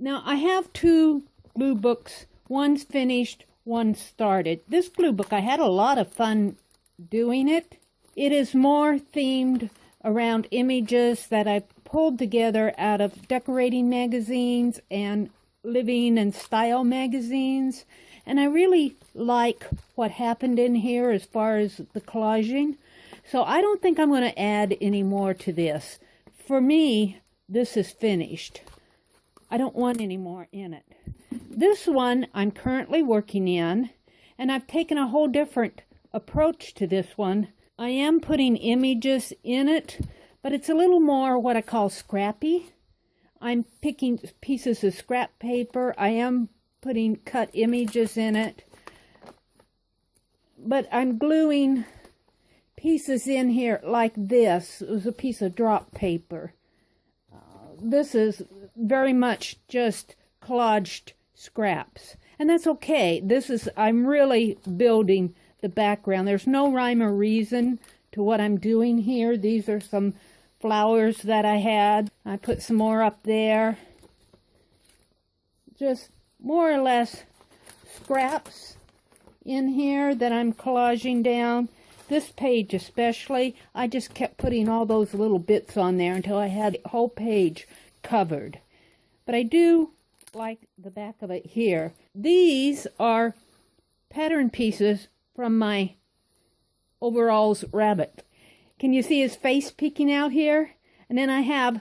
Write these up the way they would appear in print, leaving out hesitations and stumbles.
Now I have two glue books. One's finished, one's started. This glue book, I had a lot of fun doing it. It is more themed around images that I pulled together out of decorating magazines and living and style magazines. And I really like what happened in here as far as the collaging. So I don't think I'm going to add any more to this. For me, this is finished. I don't want any more in it. This one I'm currently working in, and I've taken a whole different approach to this one. I am putting images in it, but it's a little more what I call scrappy. I'm picking pieces of scrap paper. I am putting cut images in it, but I'm gluing pieces in here like this. It was a piece of drop paper. This is very much just collaged scraps, and that's okay. I'm really building the background. There's no rhyme or reason to what I'm doing here. These are some flowers that I had. I put some more up there. Just more or less scraps in here that I'm collaging down. This page especially, I just kept putting all those little bits on there until I had the whole page covered. But I do like the back of it here. These are pattern pieces from my overalls rabbit. Can you see his face peeking out here? And then I have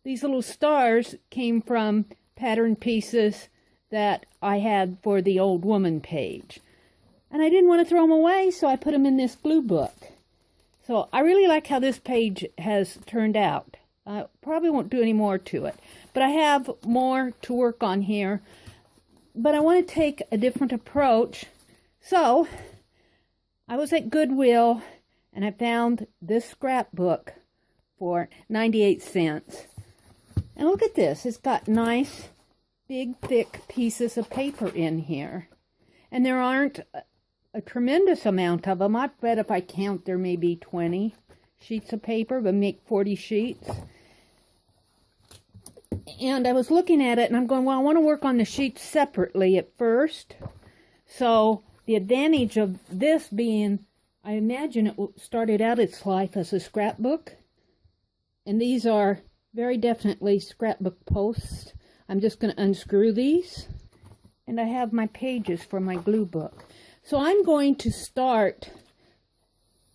these little stars came from pattern pieces that I had for the old woman page. And I didn't want to throw them away, so I put them in this glue book. So I really like how this page has turned out. I probably won't do any more to it. But I have more to work on here. But I want to take a different approach. So I was at Goodwill, and I found this scrapbook for 98 cents. And look at this. It's got nice, big, thick pieces of paper in here. And there aren't a tremendous amount of them. I bet if I count, there may be 20 sheets of paper, but make 40 sheets. And I was looking at it, and I'm going, well, I want to work on the sheets separately at first. So the advantage of this being, I imagine it started out its life as a scrapbook. And these are very definitely scrapbook posts. I'm just going to unscrew these. And I have my pages for my glue book. So I'm going to start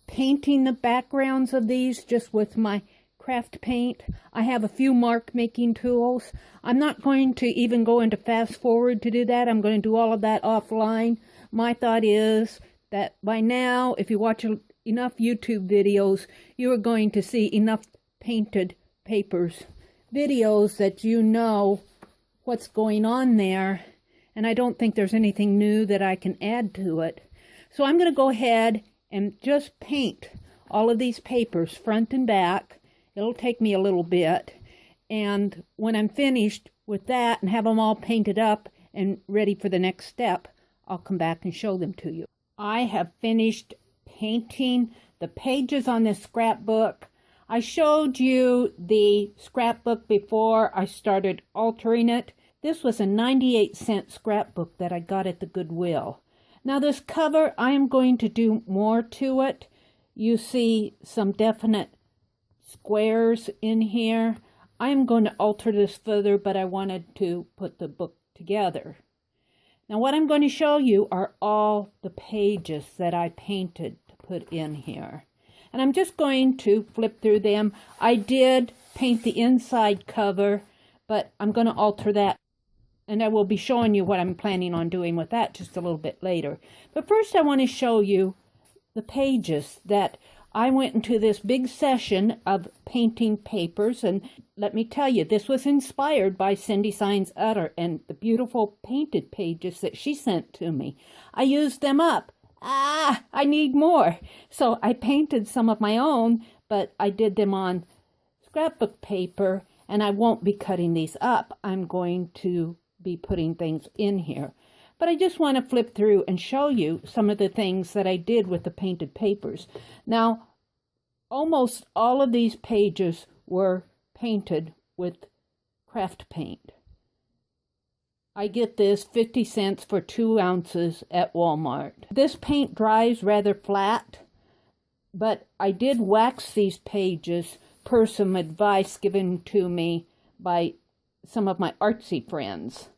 painting the backgrounds of these just with my craft paint. I have a few mark making tools. I'm not going to even go into fast forward to do that. I'm going to do all of that offline. My thought is that by now, if you watch enough YouTube videos, you are going to see enough painted papers, videos that you know what's going on there. And I don't think there's anything new that I can add to it. So I'm going to go ahead and just paint all of these papers front and back. It'll take me a little bit. And when I'm finished with that and have them all painted up and ready for the next step, I'll come back and show them to you. I have finished painting the pages on this scrapbook. I showed you the scrapbook before I started altering it. This was a 98-cent scrapbook that I got at the Goodwill. Now this cover, I am going to do more to it. You see some definite squares in here. I am going to alter this further, but I wanted to put the book together. Now what I'm going to show you are all the pages that I painted to put in here. And I'm just going to flip through them. I did paint the inside cover, but I'm going to alter that. And I will be showing you what I'm planning on doing with that just a little bit later. But first I want to show you the pages that I went into this big session of painting papers. And let me tell you, this was inspired by Cindy Signs Utter and the beautiful painted pages that she sent to me. I used them up. I need more. So I painted some of my own, but I did them on scrapbook paper. And I won't be cutting these up. I'm going to be putting things in here. But I just want to flip through and show you some of the things that I did with the painted papers. Now, almost all of these pages were painted with craft paint. I get this 50 cents for 2 ounces at Walmart. This paint dries rather flat, but I did wax these pages per some advice given to me by some of my artsy friends.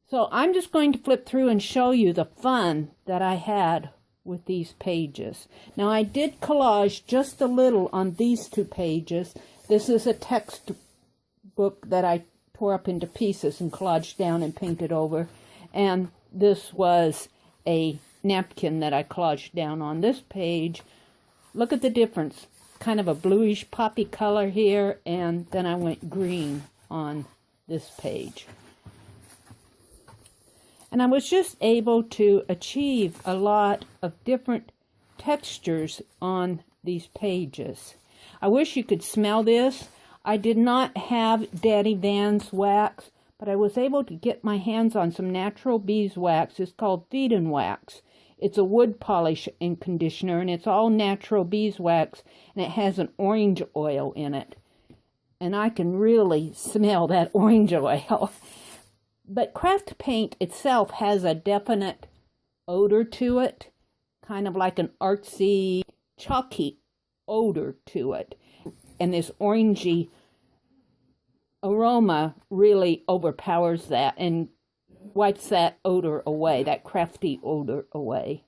So I'm just going to flip through and show you the fun that I had with these pages. Now I did collage just a little on these 2 pages. This is a textbook that I tore up into pieces and collaged down and painted over. And this was a napkin that I collaged down on this page. Look at the difference. Kind of a bluish poppy color here, and then I went green on this page. And I was just able to achieve a lot of different textures on these pages. I wish you could smell this. I did not have Daddy Van's wax, but I was able to get my hands on some natural beeswax. It's called Feed and Wax. It's a wood polish and conditioner, and it's all natural beeswax, and it has an orange oil in it. And I can really smell that orange oil. But craft paint itself has a definite odor to it, kind of like an artsy, chalky odor to it. And this orangey aroma really overpowers that and wipes that odor away, that crafty odor away.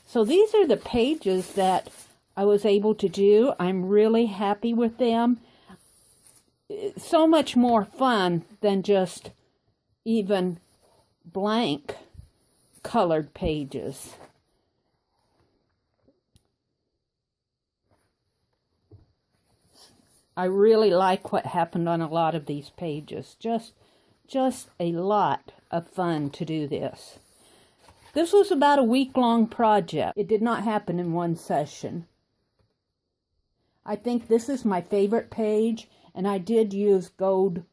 So these are the pages that I was able to do. I'm really happy with them. It's so much more fun than just even blank colored pages. I really like what happened on a lot of these pages. Just a lot of fun to do this. This was about a week-long project. It did not happen in one session. I think this is my favorite page, and I did use gold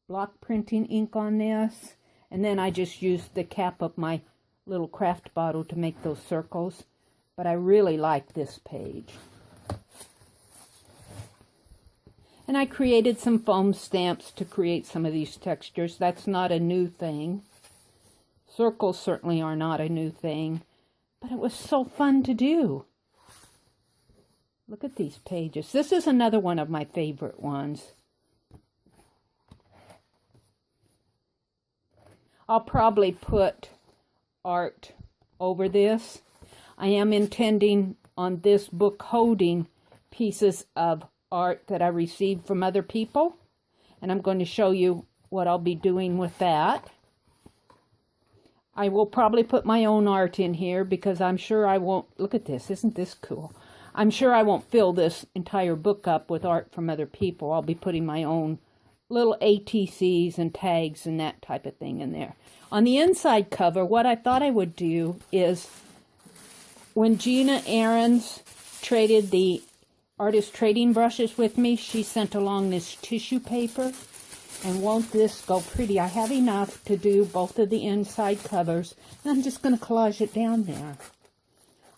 block printing ink on this, and then I just used the cap of my little craft bottle to make those circles. But I really like this page. And I created some foam stamps to create some of these textures. That's not a new thing. Circles certainly are not a new thing. But it was so fun to do. Look at these pages. This is another one of my favorite ones. I'll probably put art over this. I am intending on this book holding pieces of art that I received from other people, and I'm going to show you what I'll be doing with that. I will probably put my own art in here because I'm sure I won't, look at this, isn't this cool? I'm sure I won't fill this entire book up with art from other people. I'll be putting my own little ATCs and tags and that type of thing in there. On the inside cover, what I thought I would do is, when Gina Ahrens traded the artist trading brushes with me, she sent along this tissue paper, and won't this go pretty? I have enough to do both of the inside covers, and I'm just going to collage it down there.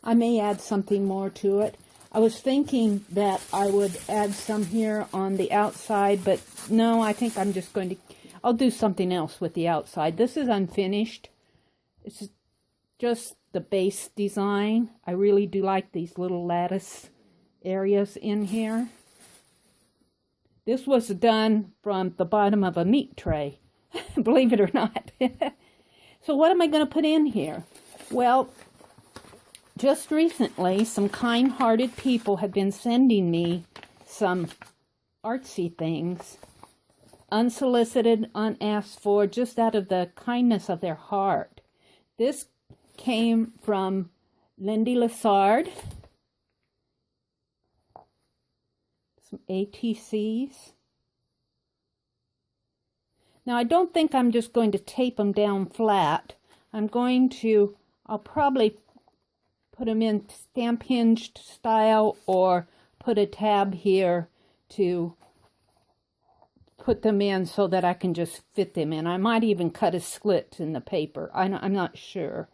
I may add something more to it. I was thinking that I would add some here on the outside, but no, I think I'm just going to, I'll do something else with the outside. This is unfinished. It's just the base design. I really do like these little lattice areas in here. This was done from the bottom of a meat tray, believe it or not. So what am I going to put in here? Well, just recently, some kind-hearted people have been sending me some artsy things, unsolicited, unasked for, just out of the kindness of their heart. This came from Lindy Lessard. Some ATCs. Now, I don't think I'm just going to tape them down flat. I'll probably put them in stamp hinged style, or put a tab here to put them in so that I can just fit them in. I might even cut a slit in the paper. I'm not sure.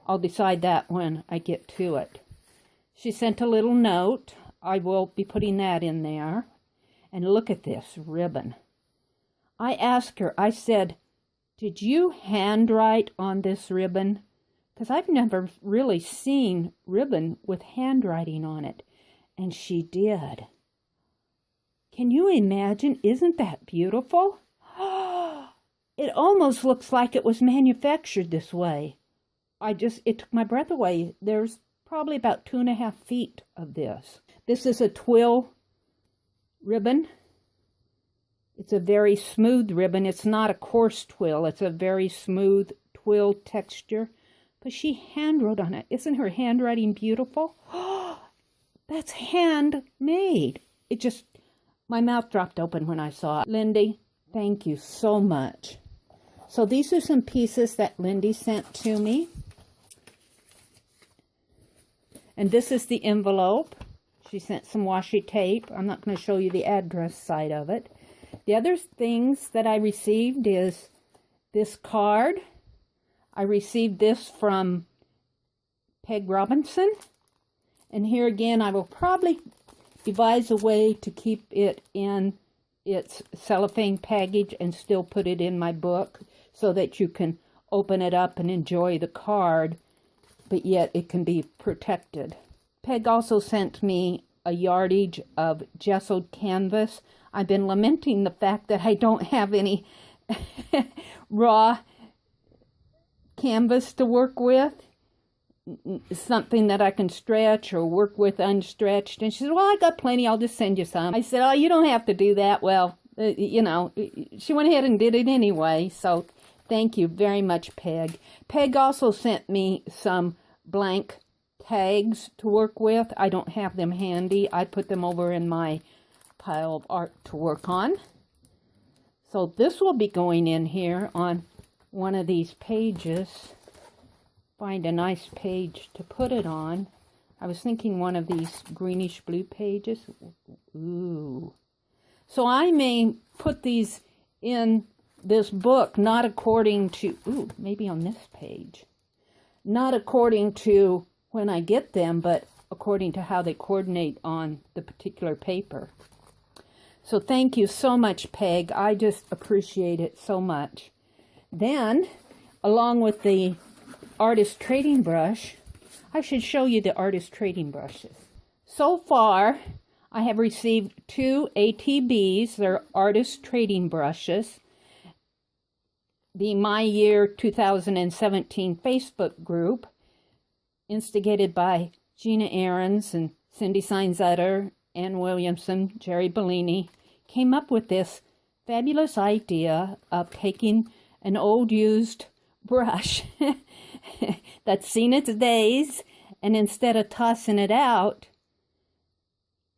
I'll decide that when I get to it. She sent a little note. I will be putting that in there. And look at this ribbon. I asked her, I said, Did you handwrite on this ribbon? Because I've never really seen ribbon with handwriting on it. And she did. Can you imagine? Isn't that beautiful? It almost looks like it was manufactured this way. It took my breath away. There's probably about 2.5 feet of this. This is a twill ribbon. It's a very smooth ribbon. It's not a coarse twill. It's a very smooth twill texture. But she handwrote on it. Isn't her handwriting beautiful? That's handmade. My mouth dropped open when I saw it. Lindy, thank you so much. So these are some pieces that Lindy sent to me. And this is the envelope. She sent some washi tape. I'm not going to show you the address side of it. The other things that I received is this card. I received this from Peg Robinson. And here again, I will probably devise a way to keep it in its cellophane package and still put it in my book so that you can open it up and enjoy the card, but yet it can be protected. Peg also sent me a yardage of gessoed canvas. I've been lamenting the fact that I don't have any raw canvas to work with. Something that I can stretch or work with unstretched. And she said, well, I got plenty. I'll just send you some. I said, oh, you don't have to do that. Well, she went ahead and did it anyway. So thank you very much, Peg. Peg also sent me some blank tags to work with. I don't have them handy. I put them over in my pile of art to work on. So this will be going in here on one of these pages. Find a nice page to put it on. I was thinking one of these greenish blue pages. Ooh. So I may put these in this book, not according to, maybe on this page. Not according to when I get them, but according to how they coordinate on the particular paper. So thank you so much, Peg. I just appreciate it so much. Then, along with the artist trading brush, I should show you the artist trading brushes. So far, I have received 2 ATBs. They're artist trading brushes. The My Year 2017 Facebook group, instigated by Gina Ahrens and Cindy Seinzetter, Ann Williamson, Jerry Bellini, came up with this fabulous idea of taking an old used brush that's seen its days, and instead of tossing it out,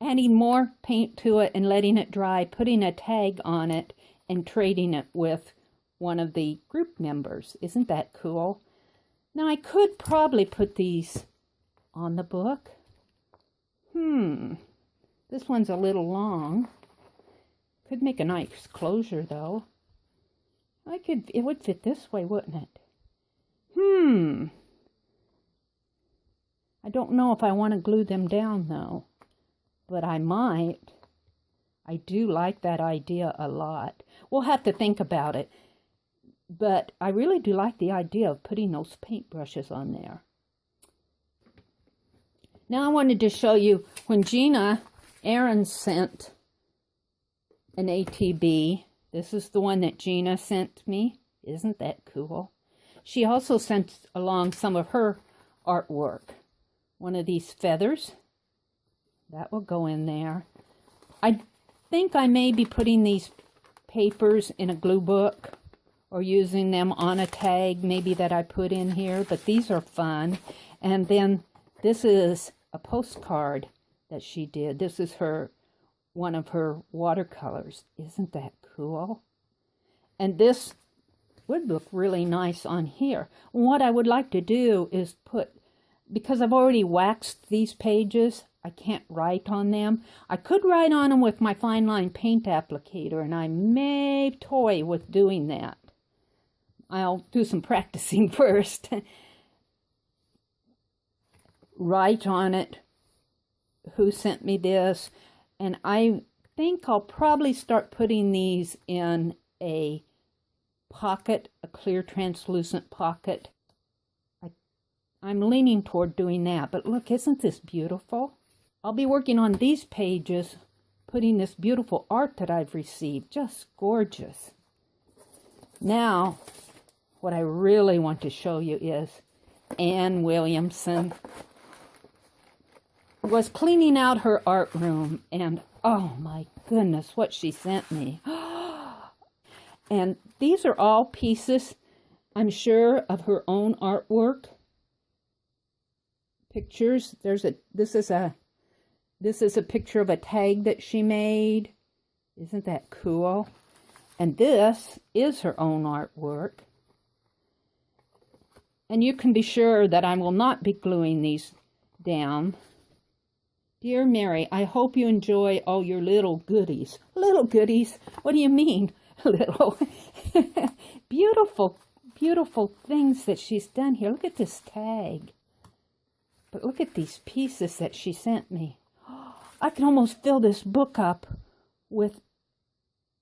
adding more paint to it and letting it dry, putting a tag on it, and trading it with one of the group members. Isn't that cool? Now, I could probably put these on the book. This one's a little long. Could make a nice closure, though. It would fit this way, wouldn't it? I don't know if I want to glue them down, though. But I might. I do like that idea a lot. We'll have to think about it. But I really do like the idea of putting those paintbrushes on there. Now I wanted to show you when Gina Ahrens sent an ATB. This is the one that Gina sent me. Isn't that cool? She also sent along some of her artwork. One of these feathers. That will go in there. I think I may be putting these papers in a glue book or using them on a tag maybe that I put in here, but these are fun. And then this is a postcard that she did. This is one of her watercolors. Isn't that cool? And this would look really nice on here. What I would like to do is because I've already waxed these pages, I can't write on them. I could write on them with my fine line paint applicator, and I may toy with doing that. I'll do some practicing first. Write on it who sent me this, and I think I'll probably start putting these in a pocket, a clear translucent pocket. I'm leaning toward doing that, but look, isn't this beautiful? I'll be working on these pages, putting this beautiful art that I've received. Just gorgeous. Now, what I really want to show you is Ann Williamson was cleaning out her art room, and oh my goodness, what she sent me. And these are all pieces, I'm sure, of her own artwork. Pictures. This is a picture of a tag that she made. Isn't that cool? And this is her own artwork. And you can be sure that I will not be gluing these down. Dear Meri, I hope you enjoy all your little goodies. Little goodies? What do you mean, little? Beautiful, beautiful things that she's done here. Look at this tag. But look at these pieces that she sent me. I can almost fill this book up with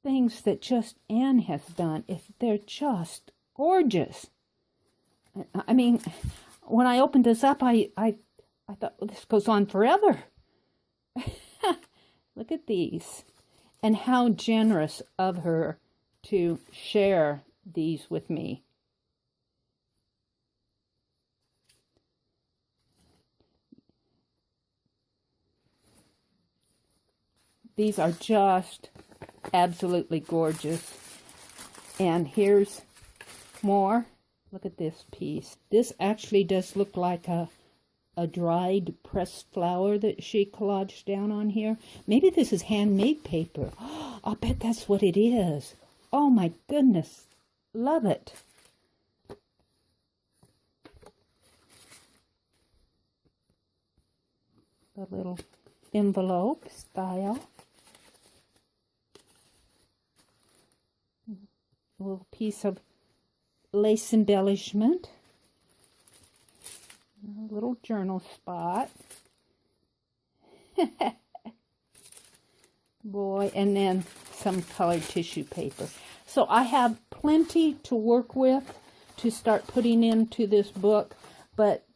things that just Ann has done. They're just gorgeous. I mean, when I opened this up, I thought, well, this goes on forever. Look at these. And how generous of her to share these with me. These are just absolutely gorgeous. And here's more. Look at this piece. This actually does look like a dried pressed flower that she collaged down on here. Maybe this is handmade paper. Oh, I'll bet that's what it is. Oh my goodness. Love it. The little envelope style. A little piece of lace embellishment. A little journal spot. Boy, and then some colored tissue paper. So I have plenty to work with to start putting into this book, but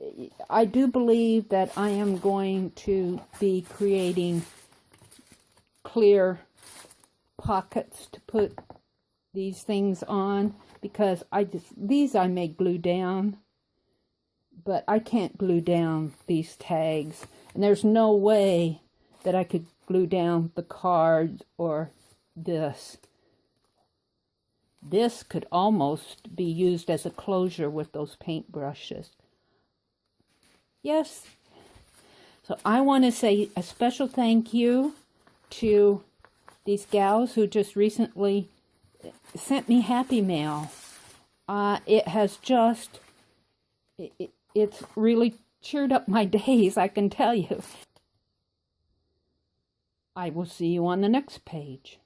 I do believe that I am going to be creating clear pockets to put these things on, because these I may glue down, but I can't glue down these tags, and there's no way that I could glue down the cards or this. This could almost be used as a closure with those paint brushes. Yes. So I want to say a special thank you to these gals who just recently sent me Happy Mail. It has just, it's really cheered up my days, I can tell you. I will see you on the next page.